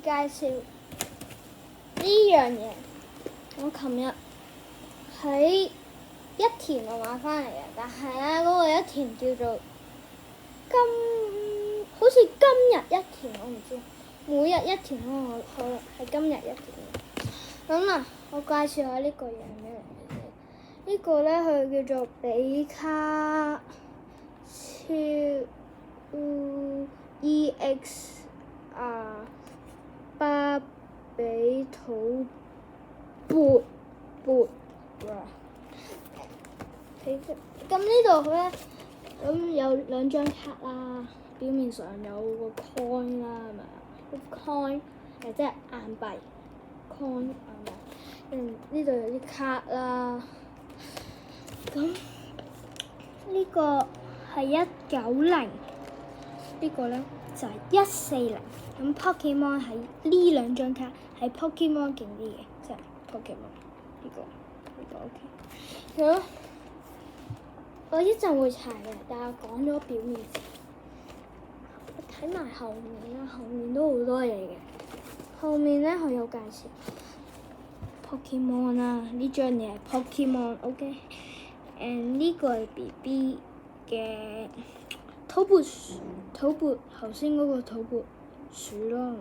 介紹呢樣嘢。我琴日喺一田我買翻嚟嘅，但係咧嗰個一田叫做好似今日一田，我唔知，每日一田咯，可能係今日一田。咁啊，我介紹下呢個嘢係咩嚟嘅？呢個咧佢叫做比卡超 EX 巴比土撥咁呢度咧，咁有兩張卡啦，表面上有個 coin 啦，係咪啊？個 coin 即係硬幣 coin 硬幣，呢度有啲卡啦。咁呢個係190，呢個咧就係140。咁 Pokemon 喺呢兩張卡係 Pokemon 勁啲嘅，即係 Pokemon 呢個 OK。好，我一陣會查嘅，但係我講咗表面先。我睇埋後面啦，後面都好多嘢嘅。後面咧佢有介紹 Pokemon 啦，呢張嘢係 Pokemon OK。呢個係 BB 嘅土撥頭先嗰個土撥鼠咯。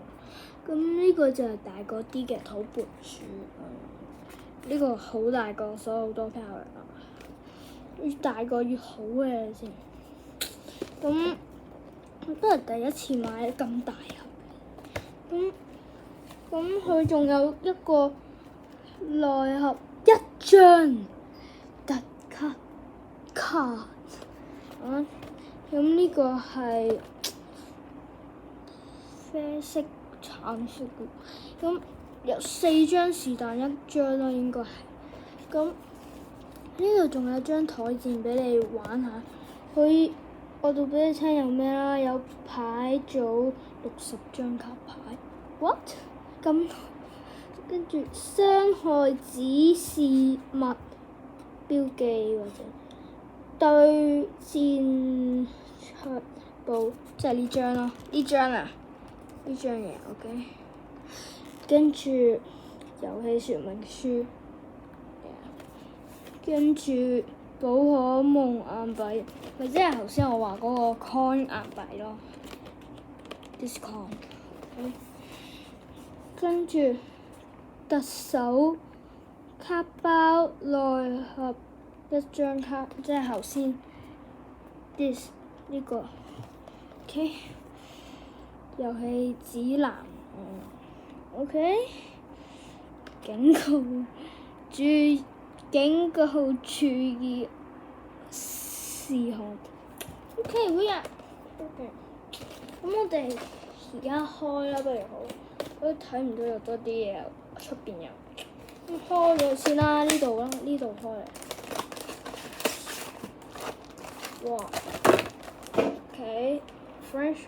咁呢個就係大個啲嘅土撥鼠。呢個好大個，所以好多卡嚟啦。越大個越好嘅先。咁都係第一次買咁大盒。咁佢仲有一個內盒一張特卡。咁呢個係啡色橙色嘅。咁有4張，是但一張啦，應該係。咁呢度仲有張台墊俾你玩下。我讀俾你聽有咩啦？有牌組60張卡牌。What？ 咁跟住傷害指示物標記或者對戰桌布，即係呢張咯。呢張嘢 OK。跟住遊戲說明書，跟住寶可夢硬幣，咪即係頭先我話嗰個 coin 硬幣咯。This coin。跟住特首卡包內盒1張卡，即係頭先 this 呢個 OK。遊戲指南OK。警告注意事項 OK。好呀 OK。咁我哋而家開啦，不如好。我都睇唔到有多啲嘢，出邊有。咁開咗先啦，呢度啦，呢度開嚟。哇 OK。Fresh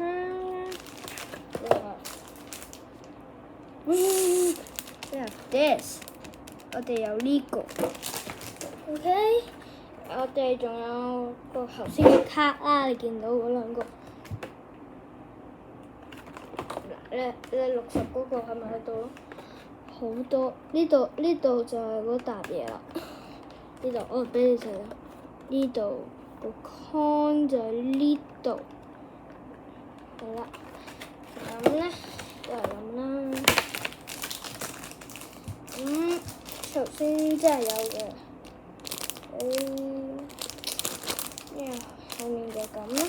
哇。This 我哋有呢個 OK。我哋仲有個頭先嘅卡啦，你見到嗰兩個。你60嗰個係咪喺度？好多呢度就係嗰沓嘢啦。呢度我俾你睇啦。呢度個 coin 就喺呢度。好啦，咁咧就係咁啦。頭先真係有嘅。後面就咁啦。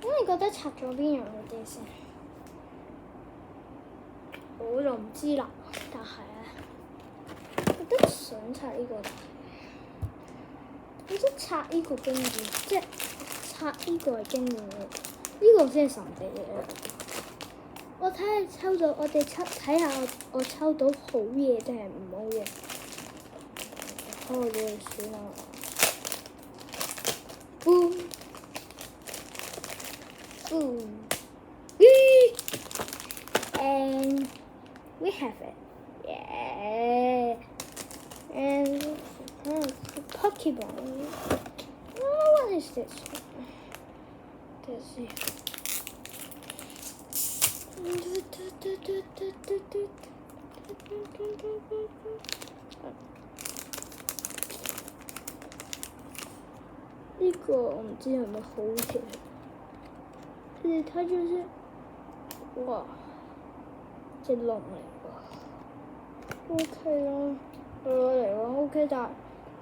咁你覺得拆咗邊樣好啲先？我就唔知啦，但係咧，我都想拆呢個。我覺得拆呢個經典，即係拆呢個係經典嘅，呢個先係神秘嘅。我睇下抽到，我哋睇下我抽到好嘢定係唔好嘢。開咗算啦。Boom！ And we have it. Yeah. And Pokemon. Oh, what is this? Let's see. 呢個我唔知係咪好嘅，你哋睇住先。哇！隻龍嚟喎，OK 咯，對我嚟講 OK，但係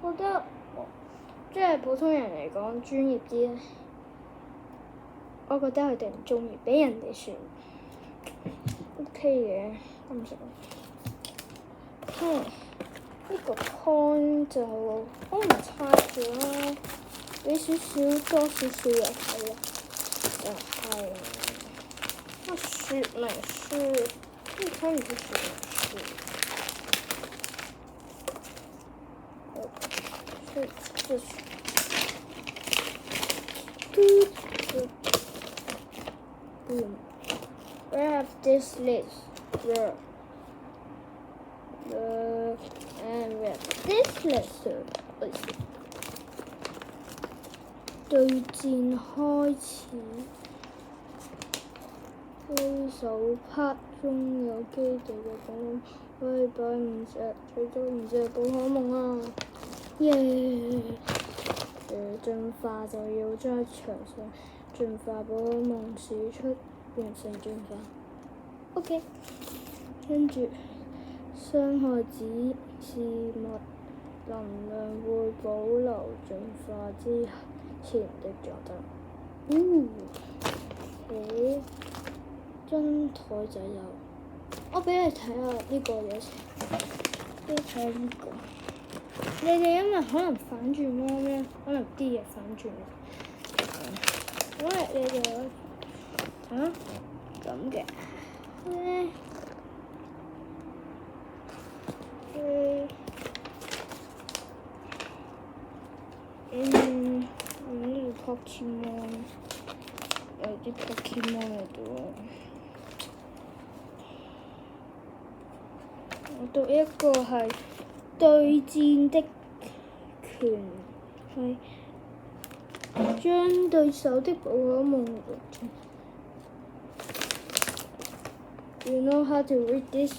我覺得即係普通人嚟講專業啲咧，我覺得佢哋唔中意俾人哋算 OK 嘅，咁就 OK。呢個 coin 就可能拆咗啦，俾少少多少少嘢睇啦，就係說明書，你睇唔到說明書。這是we have this list, and we have this list. 對戰開始，對手拍中有基地嘅寶可夢，可以擺5隻，最多5隻寶可夢啊！耶！進化就要在場上進化寶可夢使出完成進化。OK， 跟住傷害指示物能量會保留進化之前的狀態。張台仔有，我俾你睇下呢個嘢先。俾你睇下呢個。你哋因為可能反轉咯咩？可能啲嘢反轉。因為你哋咁嘅。呢個 Pokemon 有啲 Pokemon 喺度。我讀一個係對戰的權係將對手的寶可夢。You know how to read this?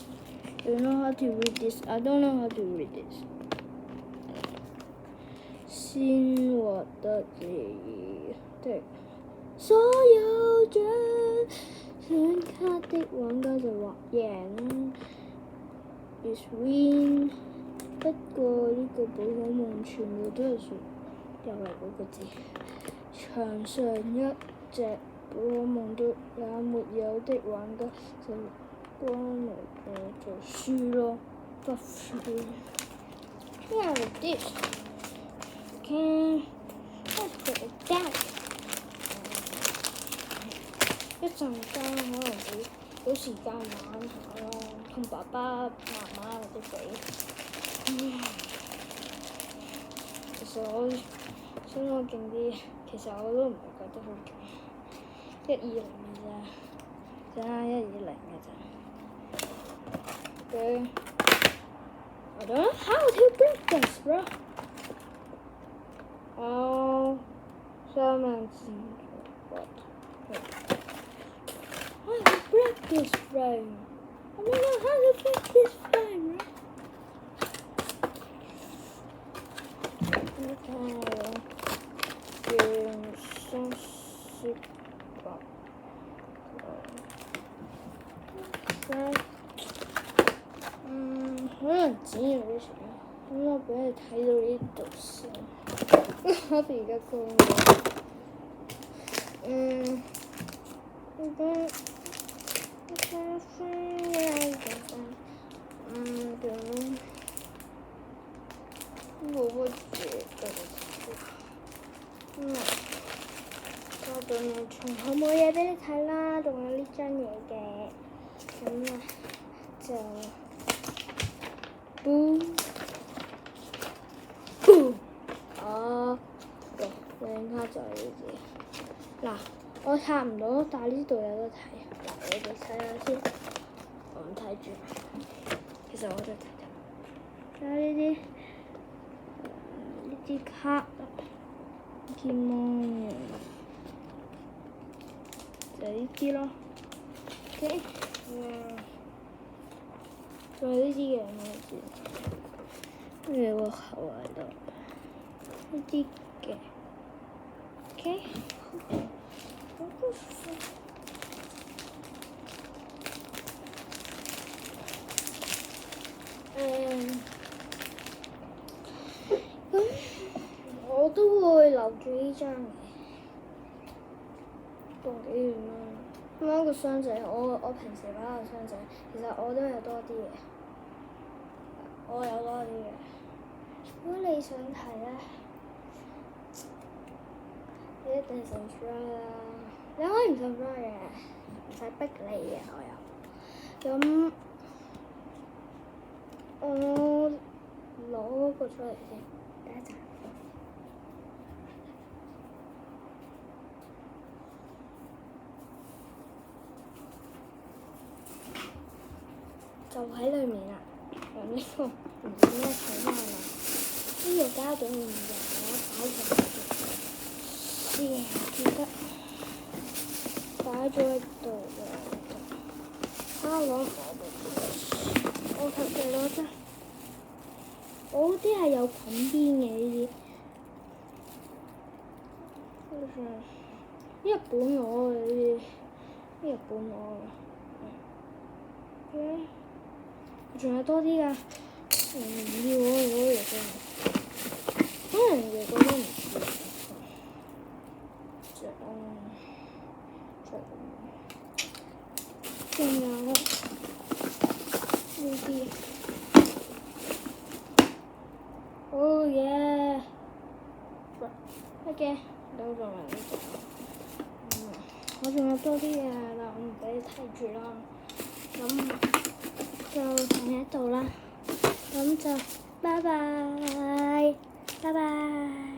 You know how to read this? I don't know how to read this. 先獲得的所有獎選卡的玩家就話贏啦。Is win。不過呢個寶可夢全部都係數，又係嗰個字。場上一隻寶可夢都也沒有的玩家就光嚟就輸咯，不輸。Yeah, with this. Okay, let's put it down. 一陣間可能會有時間玩下咯，同爸爸媽媽嗰啲比。其實我想我勁啲，其實我都唔係覺得好勁，120嘅咋，真係120嘅咋。Okay, I don't know how to break this, bro. 3萬字 what? How to break this frame? I don't know how to break this frame, right? 可能剪完啲時間，咁我俾你睇到呢度先。我而家講冇乜嘢到你仲好冇嘢俾你睇啦，仲有呢張嘢嘅，咁啊就靚卡就係呢啲。嗱，我拆唔到，但係呢度有得睇。嗱，你哋睇下先，我唔睇住。其實我都睇睇。睇下呢啲卡。Pokemon 就呢啲咯。OK，仲有呢啲嘢我知，跟住有個口喺度，呢啲嘅 OK，咁我都會留住呢張嘅，個幾遠啦。咁樣個箱仔，我平時擺個箱仔，其實我都有多啲嘅，我有多啲嘅。如果你想睇咧，你一定 subscribe 啦。你可以唔 subscribe 嘅，唔使逼你嘅我有。咁我攞個出嚟先，等一陣。就喺裏面啦，用呢個唔知咩睇翻啦，呢個膠卷唔用啦，擺上去先，記得擺咗喺度嘅。我求其攞張，我啲係有捆邊嘅呢啲，日本攞嘅呢啲，日本攞嘅。仲有多啲㗎，唔要我攞嚟嘅，可能嘅覺得唔知，仲有呢啲，Oh yeah，得嘅，都仲有呢隻，我仲有多啲嘢啦，我唔俾你睇住啦，咁。就放喺度啦，咁就拜拜，拜拜。